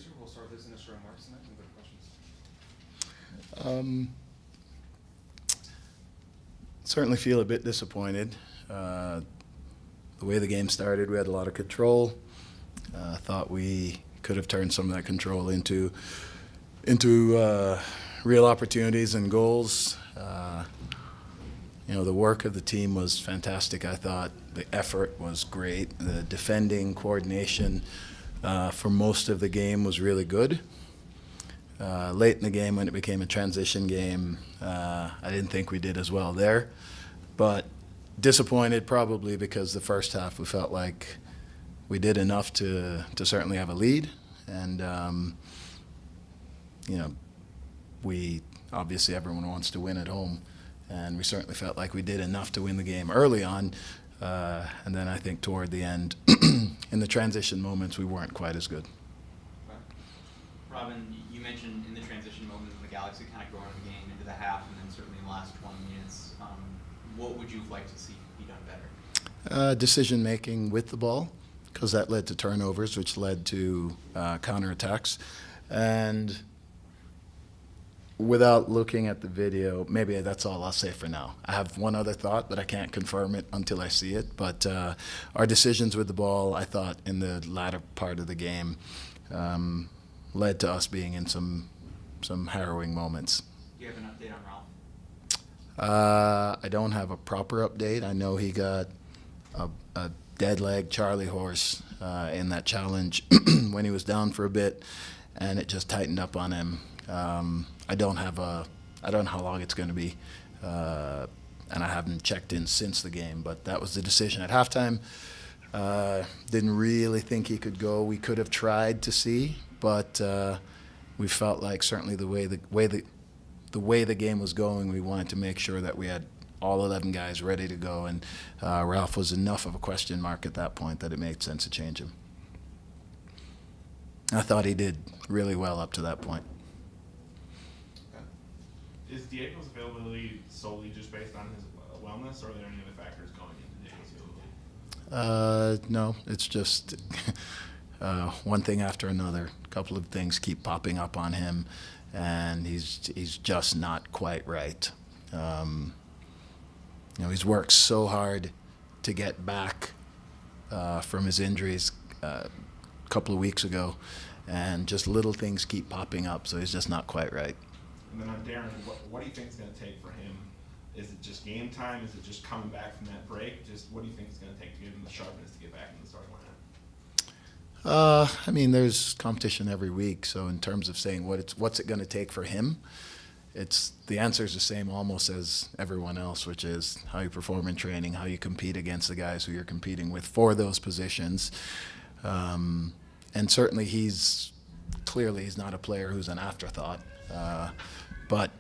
Fraser. We'll start with his initial remarks and then go to questions. Certainly feel a bit disappointed. The way the game started, we had a lot of control. Thought we could have turned some of that control into real opportunities and goals. The work of the team was fantastic, I thought. The effort was great. The defending coordination for most of the game was really good. Late in the game, when it became a transition game, I didn't think we did as well there. But disappointed probably because the first half we felt like we did enough to certainly have a lead. And, we obviously everyone wants to win at home. And we certainly felt like we did enough to win the game early on. And then I think toward the end, in the transition moments, we weren't quite as good. Robin, you mentioned in the transition moments when the Galaxy kind of growing the game into the half and then certainly in the last 20 minutes, what would you like to see be done better? Decision-making with the ball, because that led to turnovers, which led to counterattacks. And without looking at the video, maybe that's all I'll say for now. I have one other thought, but I can't confirm it until I see it. But our decisions with the ball, I thought, in the latter part of the game led to us being in some harrowing moments. Do you have an update on Ralph? I don't have a proper update. I know he got a dead leg Charlie horse in that challenge when he was down for a bit, and it just tightened up on him. I don't know how long it's going to be, and I haven't checked in since the game. But that was the decision at halftime. Didn't really think he could go. We could have tried to see, but we felt like certainly the way the game was going, we wanted to make sure that we had all 11 guys ready to go, and Ralph was enough of a question mark at that point that it made sense to change him. I thought he did really well up to that point. Is Diego's availability solely just based on his wellness, or are there any other factors going into Diego's availability? No, it's just one thing after another. A couple of things keep popping up on him, and he's just not quite right. He's worked so hard to get back from his injuries a couple of weeks ago, and just little things keep popping up, so he's just not quite right. And then on Darren, what do you think it's going to take for him? Is it just game time? Is it just coming back from that break? Just what do you think it's going to take to give him the sharpness to get back in the starting lineup? There's competition every week, so in terms of saying what's it going to take for him, the answer is the same almost as everyone else, which is how you perform in training, how you compete against the guys who you're competing with for those positions. And certainly he's not a player who's an afterthought. But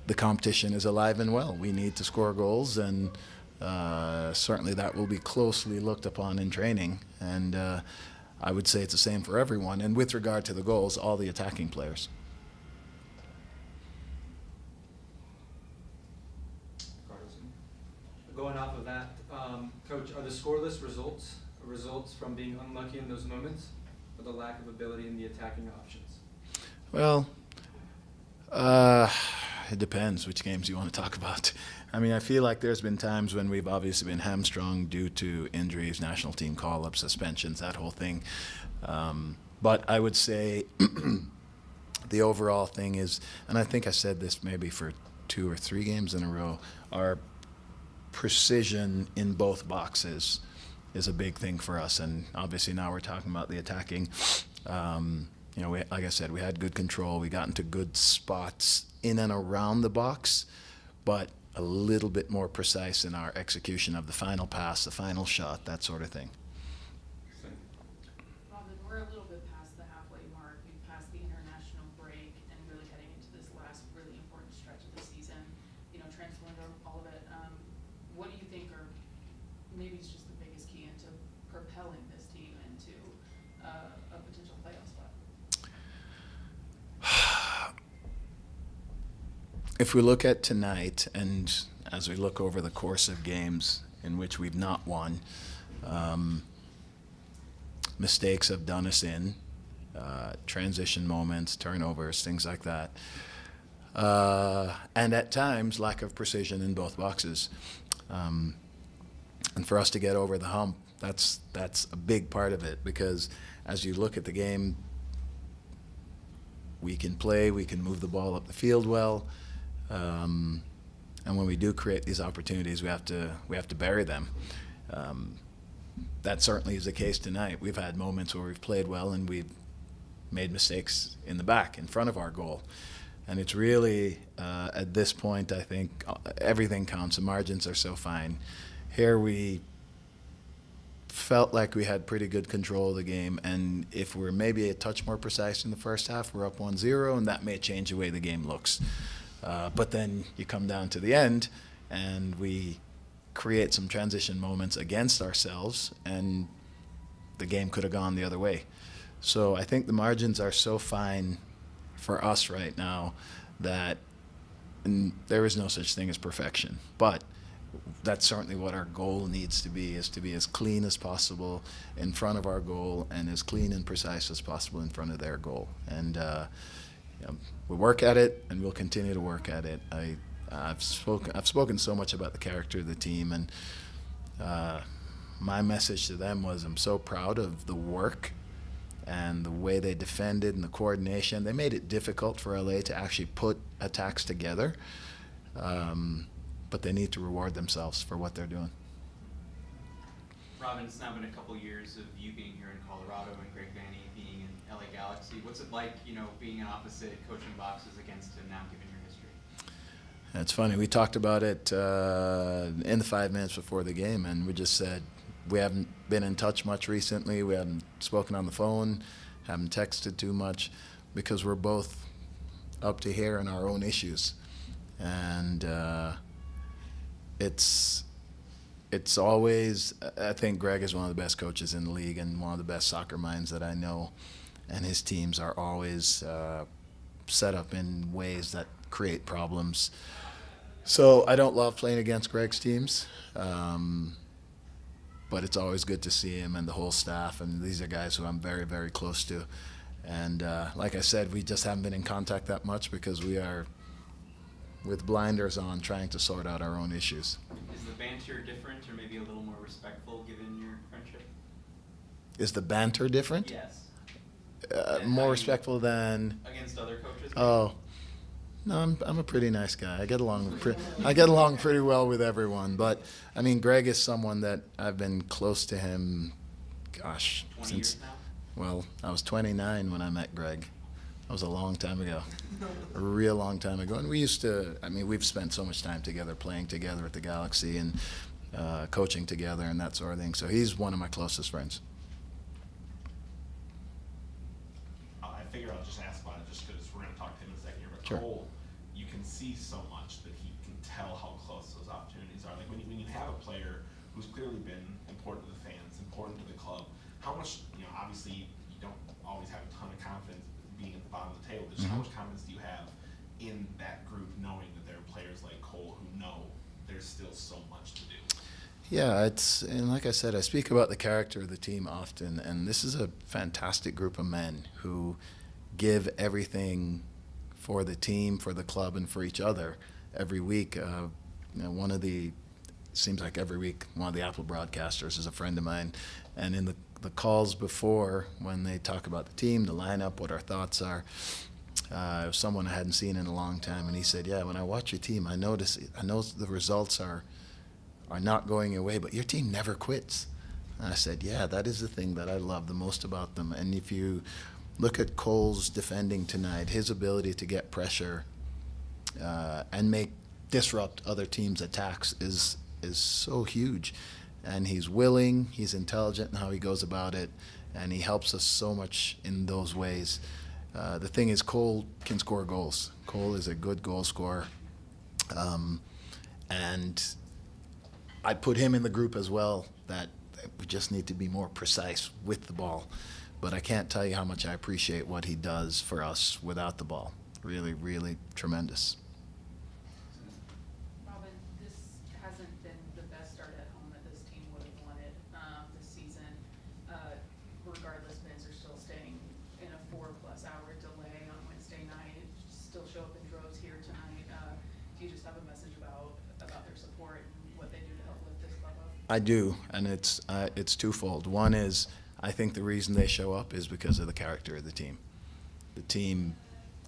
the competition is alive and well. We need to score goals, and certainly that will be closely looked upon in training. And I would say it's the same for everyone. And with regard to the goals, all the attacking players. Going off of that, Coach, are the scoreless results from being unlucky in those moments, or the lack of ability in the attacking options? Well, it depends which games you want to talk about. I feel like there's been times when we've obviously been hamstrung due to injuries, national team call-ups, suspensions, that whole thing. But I would say the overall thing is, and I think I said this maybe for 2 or 3 games in a row, our precision in both boxes is a big thing for us. And obviously now we're talking about the attacking. Like I said, we had good control. We got into good spots in and around the box, but a little bit more precise in our execution of the final pass, the final shot, that sort of thing. Robin, we're a little bit past the halfway mark. We've passed the international break and really heading into this last really important stretch of the season. Transferring all of it. What do you think are maybe it's just the biggest key into propelling this team into a potential playoff spot? If we look at tonight, and as we look over the course of games in which we've not won, mistakes have done us in. transition moments, turnovers, things like that. And at times, lack of precision in both boxes. And for us to get over the hump, that's a big part of it, because as you look at the game, we can play, we can move the ball up the field well, and when we do create these opportunities, we have to bury them. That certainly is the case tonight. We've had moments where we've played well and we've made mistakes in the back, in front of our goal. And it's really, at this point, I think everything counts. The margins are so fine. Here we felt like we had pretty good control of the game, and if we're maybe a touch more precise in the first half, we're up 1-0, and that may change the way the game looks. But then you come down to the end, and we create some transition moments against ourselves, and the game could have gone the other way. So I think the margins are so fine for us right now that there is no such thing as perfection. But that's certainly what our goal needs to be, is to be as clean as possible in front of our goal and as clean and precise as possible in front of their goal. And we work at it, and we'll continue to work at it. I've spoken so much about the character of the team, and my message to them was, I'm so proud of the work and the way they defended and the coordination. They made it difficult for LA to actually put attacks together, but they need to reward themselves for what they're doing. Robin, it's now been a couple years of you being here in Colorado and Greg Vanney being in LA Galaxy. What's it like, being in opposite coaching boxes against him now, given your history? It's funny. We talked about it in the 5 minutes before the game, and we just said we haven't been in touch much recently. We haven't spoken on the phone, haven't texted too much, because we're both up to here in our own issues. And it's always, I think Greg is one of the best coaches in the league and one of the best soccer minds that I know, and his teams are always set up in ways that create problems. So I don't love playing against Greg's teams, but it's always good to see him and the whole staff, and these are guys who I'm very, very close to. And like I said, we just haven't been in contact that much because we are with blinders on, trying to sort out our own issues. Is the banter different, or maybe a little more respectful given your friendship? Is the banter different? Yes. More respectful than? Against other coaches? Oh, no, I'm a pretty nice guy. I get along pretty well with everyone. But I mean, Greg is someone that I've been close to him, gosh, 20 years now? Well, I was 29 when I met Greg. That was a long time ago, a real long time ago. And we've spent so much time together, playing together at the Galaxy and coaching together and that sort of thing. So he's one of my closest friends. I figure I'll just ask about it just because we're going to talk to him in a second here. But Sure. Cole, you can see so much that he can tell how close those opportunities are. Like when you have a player who's clearly been important to the fans, important to the club, how much, obviously you don't always have a ton of confidence being at the bottom of the table, but just how much confidence do you have in that group, knowing that there are players like Cole who know there's still so much to do? Yeah, and like I said, I speak about the character of the team often, and this is a fantastic group of men who give everything for the team, for the club, and for each other every week. Seems like every week, one of the Apple broadcasters is a friend of mine, and in the calls before, when they talk about the team, the lineup, what our thoughts are, it was someone I hadn't seen in a long time, and he said, yeah, when I watch your team, I know the results are not going your way, but your team never quits. And I said, yeah, that is the thing that I love the most about them. And if you look at Cole's defending tonight, his ability to get pressure and disrupt other teams' attacks is so huge. And he's willing, he's intelligent in how he goes about it, and he helps us so much in those ways. The thing is, Cole can score goals. Cole is a good goal scorer. And I put him in the group as well, that we just need to be more precise with the ball. But I can't tell you how much I appreciate what he does for us without the ball. Really, really tremendous. Robin, this hasn't been the best start at home that this team would have wanted this season. Regardless, Benz are still staying in a do you just have a message about their support and what they do to help lift this club up? I do, and it's twofold. One is I think the reason they show up is because of the character of the team. The team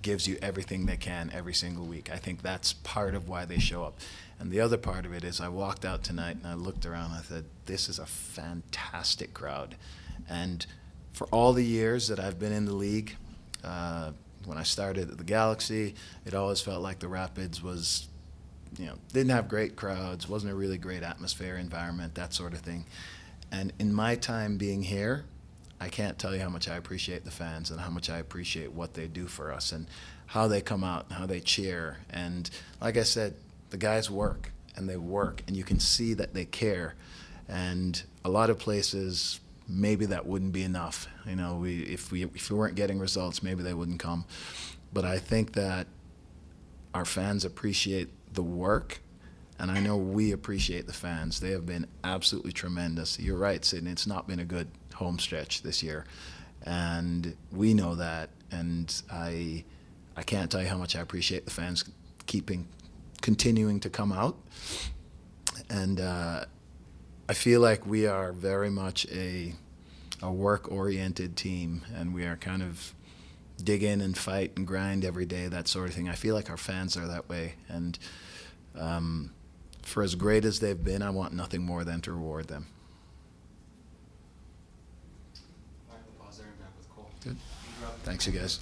gives you everything they can every single week. I think that's part of why they show up. And the other part of it is I walked out tonight and I looked around and I said, this is a fantastic crowd. And for all the years that I've been in the league, when I started at the Galaxy, it always felt like the Rapids was, didn't have great crowds, wasn't a really great atmosphere, environment, that sort of thing. And in my time being here, I can't tell you how much I appreciate the fans and how much I appreciate what they do for us and how they come out and how they cheer. And like I said, the guys work and they work and you can see that they care. And a lot of places, maybe that wouldn't be enough. If we weren't getting results, maybe they wouldn't come. But I think that our fans appreciate the work, and I know we appreciate the fans. They have been absolutely tremendous. You're right, Sydney, it's not been a good home stretch this year, and we know that, and I can't tell you how much I appreciate the fans continuing to come out. And I feel like we are very much a work-oriented team, and we are kind of dig in and fight and grind every day, that sort of thing. I feel like our fans are that way, and for as great as they've been, I want nothing more than to reward them. All right, we'll pause there and back with Cole. Good. Thank you, Rob. Thanks, you guys.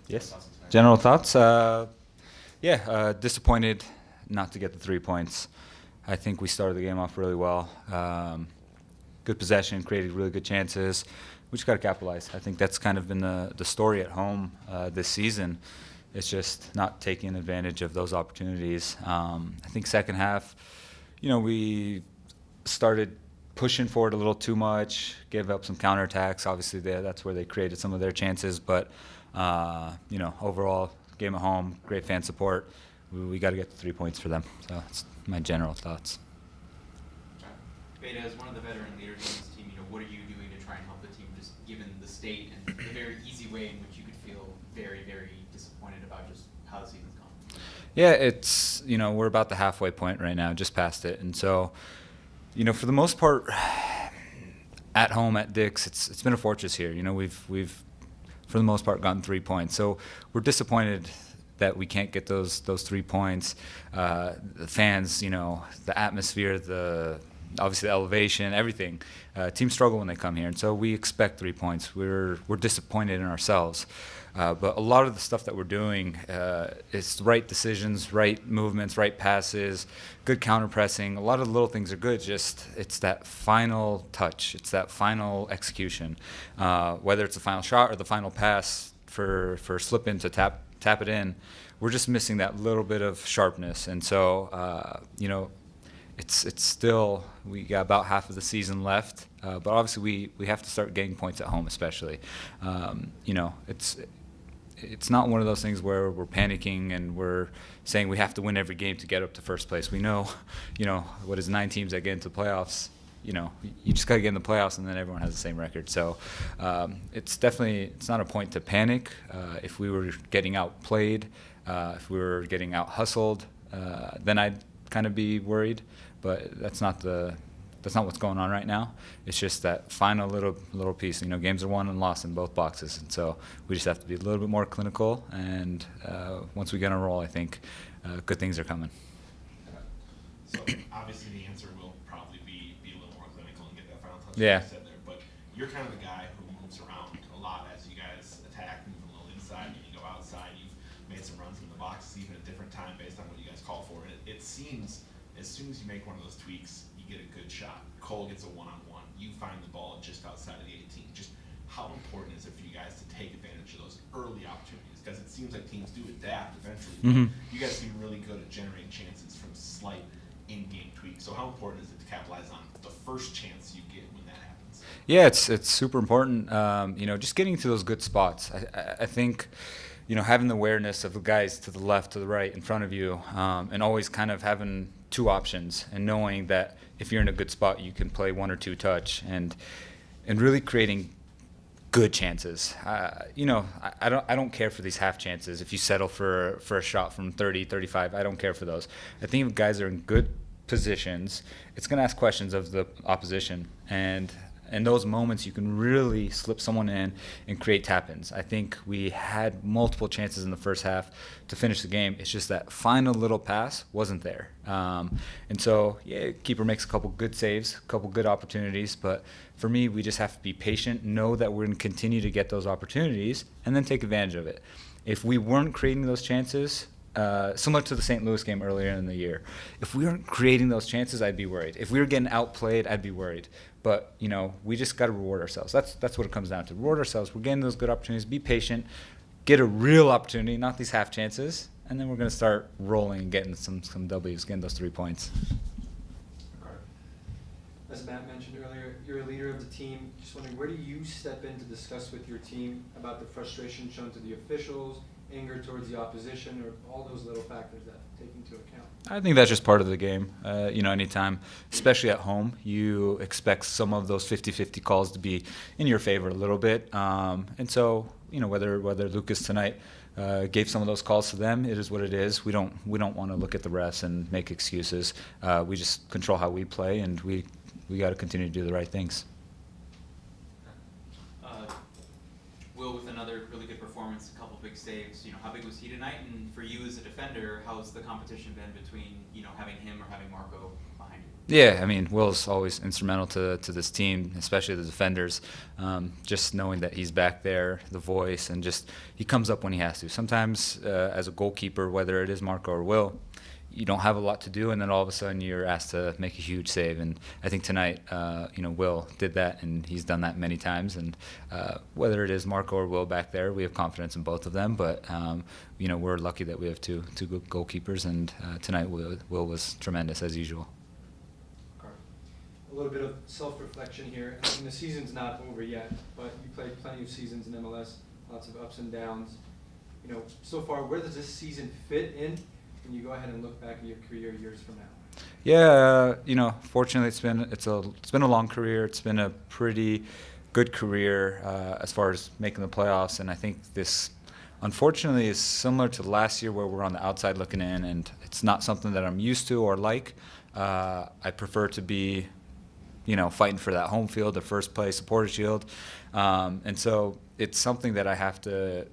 Yes. Thoughts on tonight? General thoughts? Disappointed not to get the 3 points. I think we started the game off really well. Good possession, created really good chances. We just got to capitalize. I think that's kind of been the story at home this season. It's just not taking advantage of those opportunities. I think second half, we started pushing forward a little too much, gave up some counterattacks. Obviously, that's where they created some of their chances. But, overall, game at home, great fan support. We got to get the 3 points for them. So that's my general thoughts. Beta, as one of the veteran leaders on this team, what are you doing to try and help the team, just given the state and the very easy way in which you could feel very, very disappointed about just how the season's gone? Yeah, it's, we're about the halfway point right now, just past it. And so, for the most part, at home at Dick's, it's been a fortress here. We've for the most part gotten 3 points. So we're disappointed that we can't get those 3 points. The fans, the atmosphere, obviously the elevation, everything. Teams struggle when they come here, and so we expect 3 points. We're disappointed in ourselves. But a lot of the stuff that we're doing, it's the right decisions, right movements, right passes, good counter pressing. A lot of the little things are good. Just it's that final touch. It's that final execution. Whether it's the final shot or the final pass for slip in to tap it in, we're just missing that little bit of sharpness. And so, it's still, we got about half of the season left, but obviously we have to start getting points at home, especially. It's not one of those things where we're panicking and we're saying we have to win every game to get up to first place. We know, what is 9 teams that get into playoffs. You just got to get in the playoffs, and then everyone has the same record. So it's not a point to panic. If we were getting outplayed, if we were getting out hustled, then I'd kind of be worried. But that's not what's going on right now. It's just that final little piece. Games are won and lost in both boxes, and so we just have to be a little bit more clinical. And once we get on a roll, I think good things are coming. So obviously the answer will probably be a little more clinical and get that final touch. Yeah. Like you said there, but you're kind of the guy who moves around a lot as you guys attack, move a little inside, you go outside. You've made some runs in the boxes even at different time based on what you guys call for. And it seems as soon as you make one of those tweaks, you get a good shot. Cole gets a one-on-one. You find the ball just outside of the 18. Just how important is it for you guys to take advantage of those early opportunities? Because it seems like teams do adapt eventually. Mm-hmm. You guys seem really good at generating chances from slight in-game tweaks. So how important is it to capitalize on the first chance you get when that happens? Yeah, it's super important. Just getting to those good spots. I think, having the awareness of the guys to the left, to the right, in front of you, and always kind of having 2 options, and knowing that if you're in a good spot, you can play 1 or 2 touch, and really creating good chances. I don't care for these half chances. If you settle for a shot from 30, 35, I don't care for those. I think if guys are in good positions, it's going to ask questions of the opposition, and in those moments you can really slip someone in and create tap-ins. I think we had multiple chances in the first half to finish the game. It's just that final little pass wasn't there. And so, keeper makes a couple good saves, a couple good opportunities, but for me, we just have to be patient, know that we're going to continue to get those opportunities, and then take advantage of it. If we weren't creating those chances, similar to the St. Louis game earlier in the year, if we weren't creating those chances, I'd be worried. If we were getting outplayed, I'd be worried. But, we just got to reward ourselves. That's what it comes down to. Reward ourselves. We're getting those good opportunities. Be patient. Get a real opportunity, not these half chances. And then we're going to start rolling and getting some W's, getting those 3 points. As Matt mentioned earlier, you're a leader of the team. Just wondering, where do you step in to discuss with your team about the frustration shown to the officials, anger towards the opposition, or all those little factors that take into account? I think that's just part of the game. Anytime, especially at home, you expect some of those 50-50 calls to be in your favor a little bit. And so, whether Lucas tonight gave some of those calls to them, it is what it is. We don't want to look at the refs and make excuses. We just control how we play, and we got to continue to do the right things. Will, with another really good performance, a couple big saves, how big was he tonight? And for you as a defender, how's the competition been between, having him or having Marco behind you? Yeah, I mean, Will's always instrumental to this team, especially the defenders. Just knowing that he's back there, the voice, and just he comes up when he has to. Sometimes, as a goalkeeper, whether it is Marco or Will, you don't have a lot to do, and then all of a sudden you're asked to make a huge save. And I think tonight, Will did that, and he's done that many times. And whether it is Marco or Will back there, we have confidence in both of them. But we're lucky that we have two good goalkeepers, and tonight Will was tremendous as usual. A little bit of self-reflection here. I mean, the season's not over yet, but you played plenty of seasons in MLS, lots of ups and downs. So far, where does this season fit in when you go ahead and look back at your career years from now? Yeah, fortunately, it's been a long career. It's been a pretty good career as far as making the playoffs, and I think this, unfortunately, is similar to last year where we're on the outside looking in, and it's not something that I'm used to or like. I prefer to be fighting for that home field, the first place, Supporters Shield. And so it's something that I have to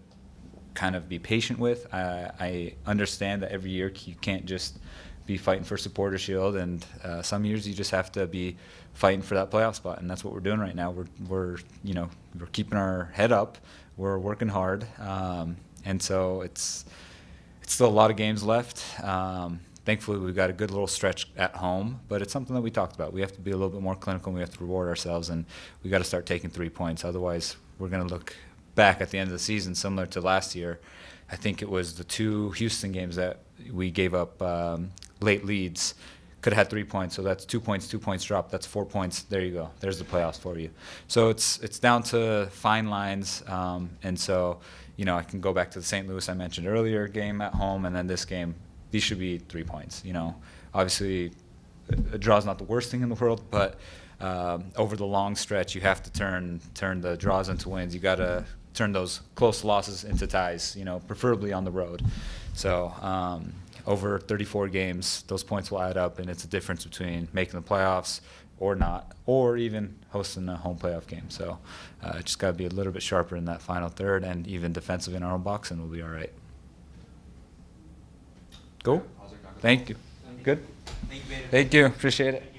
kind of be patient with. I understand that every year you can't just be fighting for Supporters Shield, and some years you just have to be fighting for that playoff spot, and that's what we're doing right now. We're keeping our head up. We're working hard, and so it's still a lot of games left. Thankfully, we've got a good little stretch at home, but it's something that we talked about. We have to be a little bit more clinical, and we have to reward ourselves, and we got to start taking 3 points. Otherwise, we're going to look back at the end of the season similar to last year. I think it was the 2 Houston games that we gave up late leads. Could have had 3 points, so that's 2 points, 2 points dropped. That's 4 points. There you go. There's the playoffs for you. So it's down to fine lines, and so I can go back to the St. Louis I mentioned earlier game at home, and then this game. These should be 3 points. Obviously, a draw is not the worst thing in the world, but over the long stretch, you have to turn the draws into wins. You got to turn those close losses into ties. Preferably on the road. So over 34 games, those points will add up, and it's a difference between making the playoffs or not, or even hosting a home playoff game. So just got to be a little bit sharper in that final third, and even defensive in our own box, and we'll be all right. Cool. Thank you. Good. Thank you, Beitashour. Thank you. Appreciate it.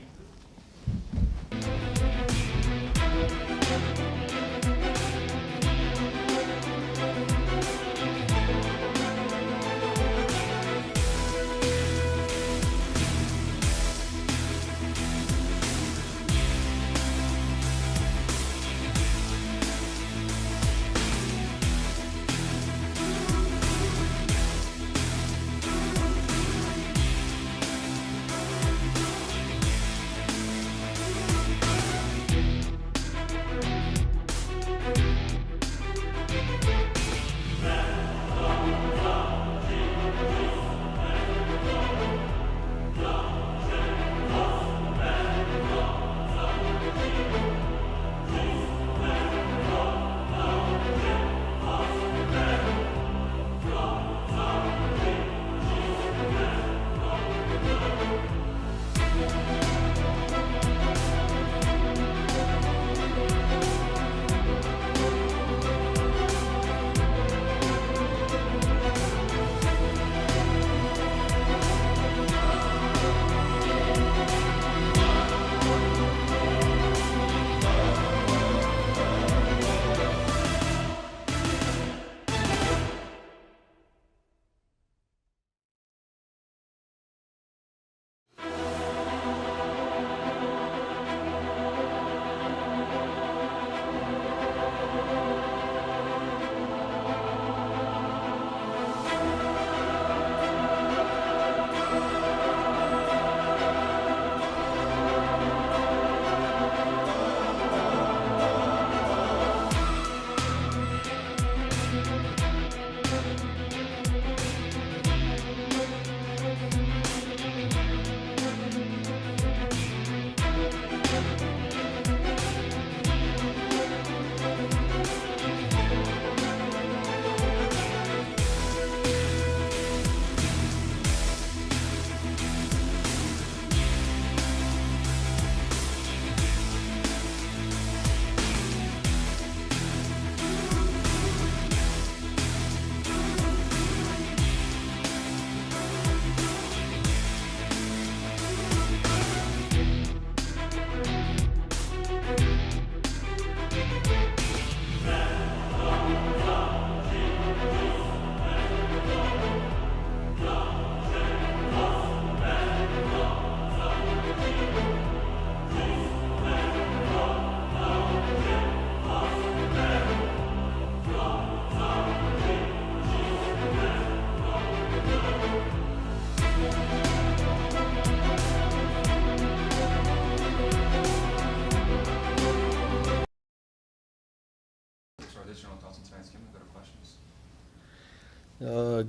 Boys, general thoughts on tonight's game? We'll go to questions.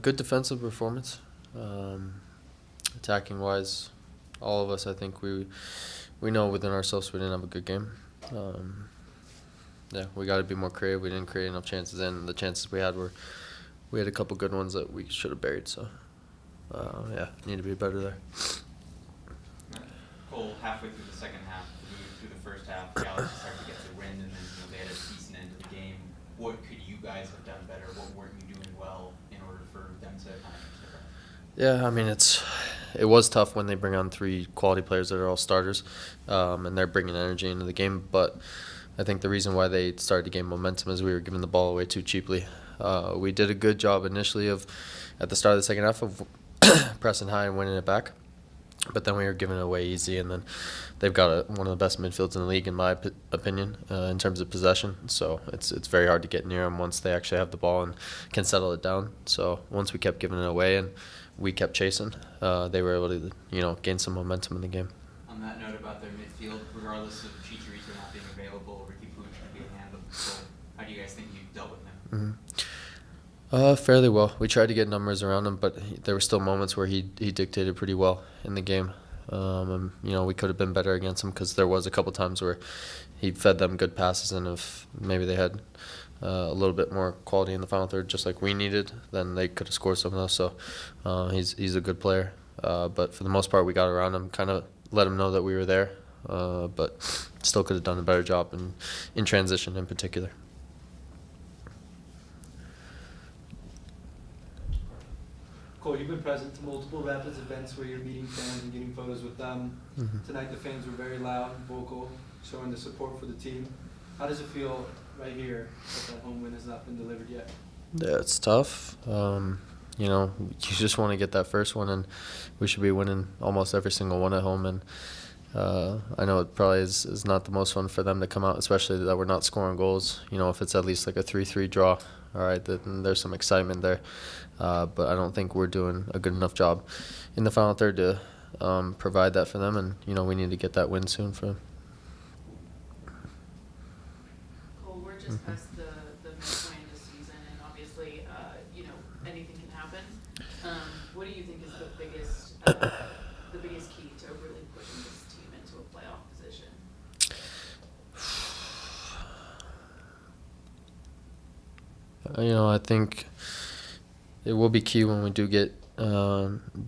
Good defensive performance. Attacking wise, all of us, I think we know within ourselves we didn't have a good game. Yeah, we got to be more creative. We didn't create enough chances, and the chances we had a couple good ones that we should have buried. So, yeah, need to be better there. Cole, halfway through the second half, through the first half, Galaxy started to get the wind, and then they had a decent end to the game. What could you guys have done better? What weren't you doing well in order for them to kind of step up? Yeah, I mean it was tough when they bring on 3 quality players that are all starters, and they're bringing energy into the game. But I think the reason why they started to gain momentum is we were giving the ball away too cheaply. We did a good job initially at the start of the second half of pressing high and winning it back, but then we were giving it away easy. And then they've got one of the best midfields in the league, in my opinion, in terms of possession. So it's very hard to get near them once they actually have the ball and can settle it down. So once we kept giving it away and we kept chasing, they were able to gain some momentum in the game. On that note about their midfield, regardless of Chicharito not being available, Ricky Puig being handled, so how do you guys think you dealt with him? Fairly well. We tried to get numbers around him, but there were still moments where he dictated pretty well in the game. And, we could have been better against him because there was a couple times where he fed them good passes, and if maybe they had a little bit more quality in the final third, just like we needed, then they could have scored some of those. So he's a good player. But for the most part, we got around him, kind of let him know that we were there, but still could have done a better job in transition in particular. Cole, you've been present to multiple Rapids events where you're meeting fans and getting photos with them. Mm-hmm. Tonight the fans were very loud, vocal, showing the support for the team. How does it feel right here that home win has not been delivered yet? Yeah, it's tough. You just want to get that first one, and we should be winning almost every single one at home. And I know it probably is not the most fun for them to come out, especially that we're not scoring goals. If it's at least like a 3-3 draw, all right, then there's some excitement there. But I don't think we're doing a good enough job in the final third to provide that for them. And, we need to get that win soon for them. Cole, we're just past the midpoint of the season, and obviously, anything can happen. What do you think is the biggest key to really pushing this team into a playoff position? I think it will be key when we do get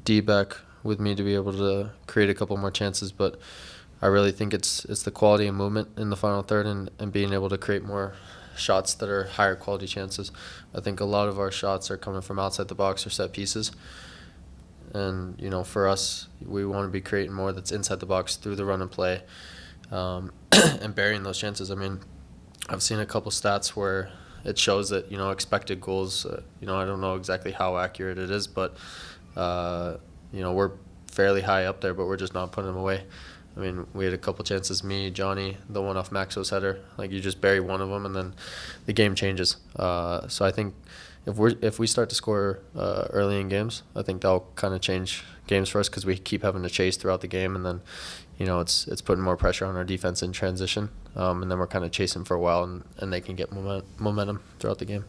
D back with me to be able to create a couple more chances. But I really think it's the quality and movement in the final third and being able to create more shots that are higher quality chances. I think a lot of our shots are coming from outside the box or set pieces. And, for us, we want to be creating more that's inside the box through the run and play, and burying those chances. I mean, I've seen a couple stats where it shows that, expected goals, I don't know exactly how accurate it is, but, we're fairly high up there, but we're just not putting them away. I mean, we had a couple chances, me, Johnny, the one off Maxo's header. Like, you just bury one of them, and then the game changes. So I think if we start to score early in games, I think that'll kind of change games for us because we keep having to chase throughout the game, and then, it's putting more pressure on our defense in transition, and then we're kind of chasing for a while, and they can get momentum throughout the game.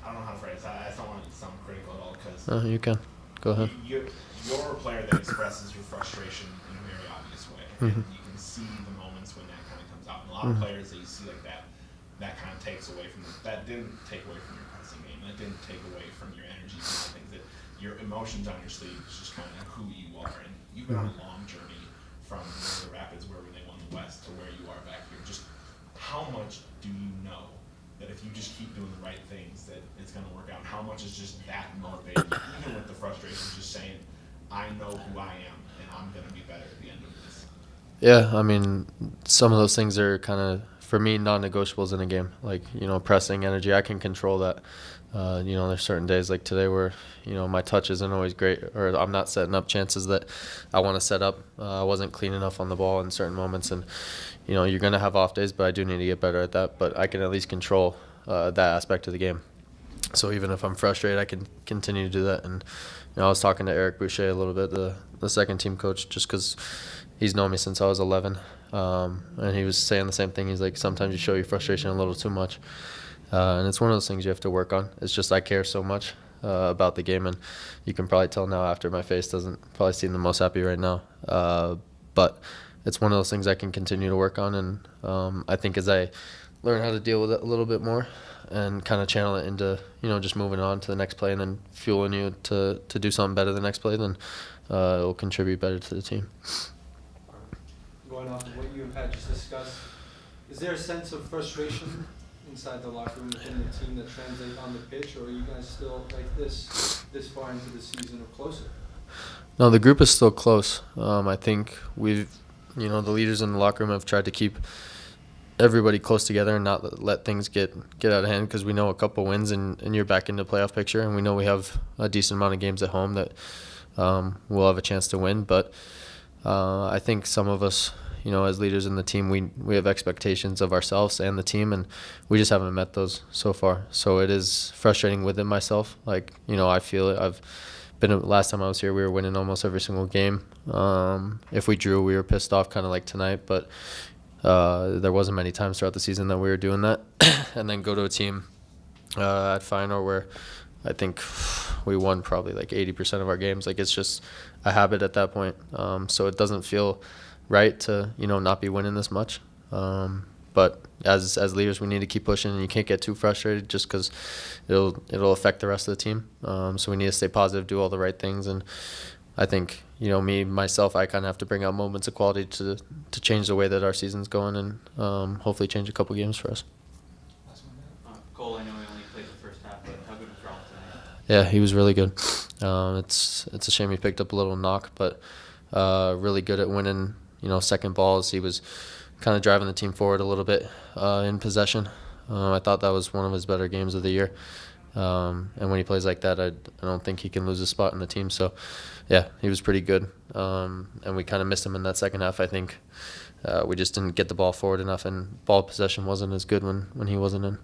I don't know how to phrase that. I don't want to sound critical at all because You can. Go ahead. You're a player that expresses your frustration in a very obvious way. Mhm. And you can see the moments when that kind of comes out. And a lot of players that you see like that kind of takes away from that didn't take away from your passing game. That didn't take away from your energy and all things. That your emotions on your sleeve is just kind of who you are. And you've been on a long journey from where the Rapids were when they won the West to where you are back here. Just how much do you know that if you just keep doing the right things, that it's going to work out? How much is just that motivating, even with the frustration, just saying, I know who I am, and I'm going to be better at the end of this? Yeah, I mean, some of those things are kind of, for me, non-negotiables in a game. Like, pressing, energy, I can control that. There's certain days like today where, my touch isn't always great, or I'm not setting up chances that I want to set up. I wasn't clean enough on the ball in certain moments, and, you're going to have off days, but I do need to get better at that. But I can at least control that aspect of the game. So even if I'm frustrated, I can continue to do that. And I was talking to Eric Boucher a little bit, the second team coach, just because he's known me since I was 11. And he was saying the same thing. He's like, sometimes you show your frustration a little too much. And it's one of those things you have to work on. It's just I care so much about the game, and you can probably tell now after my face doesn't probably seem the most happy right now. But it's one of those things I can continue to work on, and I think as I learn how to deal with it a little bit more and kind of channel it into, just moving on to the next play and then fueling you to do something better the next play, then it will contribute better to the team. Going off of what you and Pat just discussed, is there a sense of frustration inside the locker room within the team that translates on the pitch, or are you guys still like this far into the season or closer? No, the group is still close. I think we've, the leaders in the locker room have tried to keep everybody close together and not let things get out of hand, because we know a couple wins and you're back in the playoff picture, and we know we have a decent amount of games at home that we'll have a chance to win. But I think some of us, as leaders in the team, we have expectations of ourselves and the team, and we just haven't met those so far. So it is frustrating within myself. Like, I feel it. Last time I was here, we were winning almost every single game. If we drew, we were pissed off, kind of like tonight, but there wasn't many times throughout the season that we were doing that. And then go to a team at Feyenoord where I think we won probably like 80% of our games. Like, it's just a habit at that point. So it doesn't feel right to, not be winning this much. But as leaders, we need to keep pushing, and you can't get too frustrated just because it'll affect the rest of the team. So we need to stay positive, do all the right things, and I think myself, I kind of have to bring out moments of quality to change the way that our season's going, and hopefully change a couple games for us. Cole, I know he only played the first half, but how good was Robin tonight? Yeah, he was really good. It's a shame he picked up a little knock, but really good at winning second balls. He was kind of driving the team forward a little bit in possession. I thought that was one of his better games of the year. And when he plays like that, I don't think he can lose a spot in the team. So, yeah, he was pretty good. And we kind of missed him in that second half. I think we just didn't get the ball forward enough, and ball possession wasn't as good when he wasn't in.